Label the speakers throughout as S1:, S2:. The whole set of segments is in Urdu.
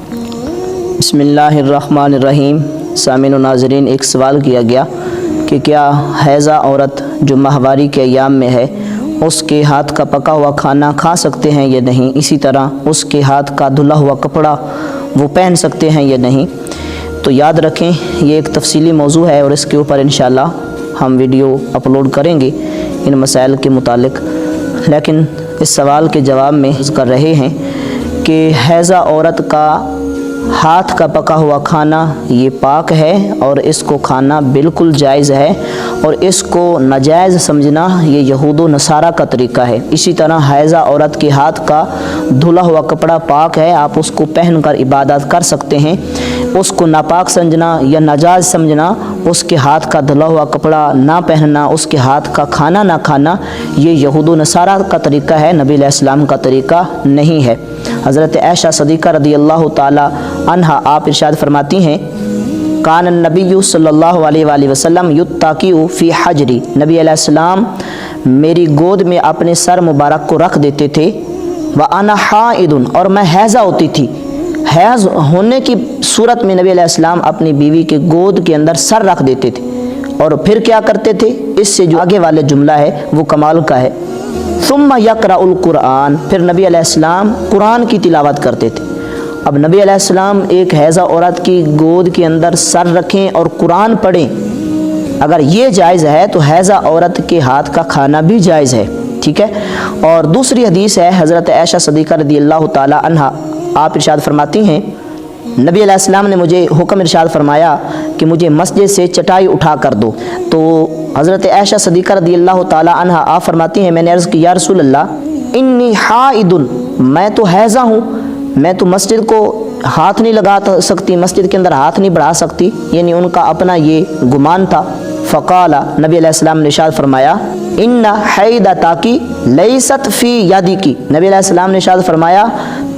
S1: بسم اللہ الرحمن الرحیم۔ سامعین و ناظرین، ایک سوال کیا گیا کہ کیا حیضہ عورت جو ماہواری کے ایام میں ہے اس کے ہاتھ کا پکا ہوا کھانا کھا سکتے ہیں یا نہیں، اسی طرح اس کے ہاتھ کا دھلا ہوا کپڑا وہ پہن سکتے ہیں یا نہیں؟ تو یاد رکھیں یہ ایک تفصیلی موضوع ہے اور اس کے اوپر انشاءاللہ ہم ویڈیو اپلوڈ کریں گے ان مسائل کے متعلق، لیکن اس سوال کے جواب میں کر رہے ہیں کہ حیضہ عورت کا ہاتھ کا پکا ہوا کھانا یہ پاک ہے اور اس کو کھانا بالکل جائز ہے، اور اس کو ناجائز سمجھنا یہ یہود و نصارہ کا طریقہ ہے۔ اسی طرح حیضہ عورت کے ہاتھ کا دھلا ہوا کپڑا پاک ہے، آپ اس کو پہن کر عبادت کر سکتے ہیں۔ اس کو ناپاک سمجھنا یا ناجائز سمجھنا، اس کے ہاتھ کا دھلا ہوا کپڑا نہ پہننا، اس کے ہاتھ کا کھانا نہ کھانا، یہ یہود و نصارہ کا طریقہ ہے، نبی علیہ السلام کا طریقہ نہیں ہے۔ حضرت عائشہ صدیقہ رضی اللہ تعالی عنہا آپ ارشاد فرماتی ہیں، کان النبی صلی اللہ علیہ وآلہ وسلم یتقی فی حجری، نبی علیہ السلام میری گود میں اپنے سر مبارک کو رکھ دیتے تھے، وانا حائض، اور میں حیضہ ہوتی تھی۔ حیض ہونے کی صورت میں نبی علیہ السلام اپنی بیوی کے گود کے اندر سر رکھ دیتے تھے، اور پھر کیا کرتے تھے؟ اس سے جو آگے والے جملہ ہے وہ کمال کا ہے، ثم یقرأ القرآن، پھر نبی علیہ السلام قرآن کی تلاوت کرتے تھے۔ اب نبی علیہ السلام ایک حیضہ عورت کی گود کے اندر سر رکھیں اور قرآن پڑھیں، اگر یہ جائز ہے تو حیضہ عورت کے ہاتھ کا کھانا بھی جائز ہے، ٹھیک ہے۔ اور دوسری حدیث ہے حضرت عائشہ صدیقہ رضی اللہ تعالی عنہا، آپ ارشاد فرماتی ہیں، نبی علیہ السلام نے مجھے حکم ارشاد فرمایا کہ مجھے مسجد سے چٹائی اٹھا کر دو، تو حضرت عائشہ صدیقہ رضی اللہ تعالی عنہا آپ فرماتی ہیں، میں نے عرض کی یا رسول اللہ انی حائض، میں تو حیضہ ہوں، میں تو مسجد کو ہاتھ نہیں لگا سکتی، مسجد کے اندر ہاتھ نہیں بڑھا سکتی، یعنی ان کا اپنا یہ گمان تھا۔ فقال، نبی علیہ السلام نے ارشاد فرمایا، ان حیضتک لیست فی یدک، نبی علیہ السلام نے ارشاد فرمایا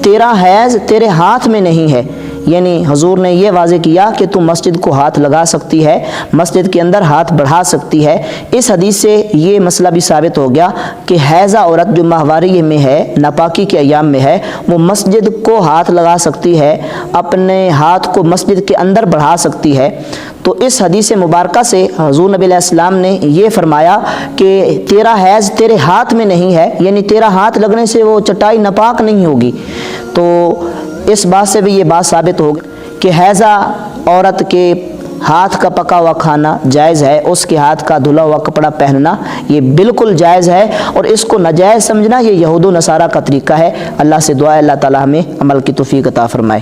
S1: تیرا حیض تیرے ہاتھ میں نہیں ہے، یعنی حضور نے یہ واضح کیا کہ تم مسجد کو ہاتھ لگا سکتی ہے، مسجد کے اندر ہاتھ بڑھا سکتی ہے۔ اس حدیث سے یہ مسئلہ بھی ثابت ہو گیا کہ حیضہ عورت جو ماہواری میں ہے، ناپاکی کے ایام میں ہے، وہ مسجد کو ہاتھ لگا سکتی ہے، اپنے ہاتھ کو مسجد کے اندر بڑھا سکتی ہے۔ تو اس حدیث مبارکہ سے حضور نبی علیہ السلام نے یہ فرمایا کہ تیرا حیض تیرے ہاتھ میں نہیں ہے، یعنی تیرا ہاتھ لگنے سے وہ چٹائی ناپاک نہیں ہوگی۔ تو اس بات سے بھی یہ بات ثابت ہوگی کہ حیضہ عورت کے ہاتھ کا پکا ہوا کھانا جائز ہے، اس کے ہاتھ کا دھلا ہوا کپڑا پہننا یہ بالکل جائز ہے، اور اس کو ناجائز سمجھنا یہ یہود و نصارہ کا طریقہ ہے۔ اللہ سے دعا ہے اللہ تعالی ہمیں عمل کی توفیق عطا فرمائے۔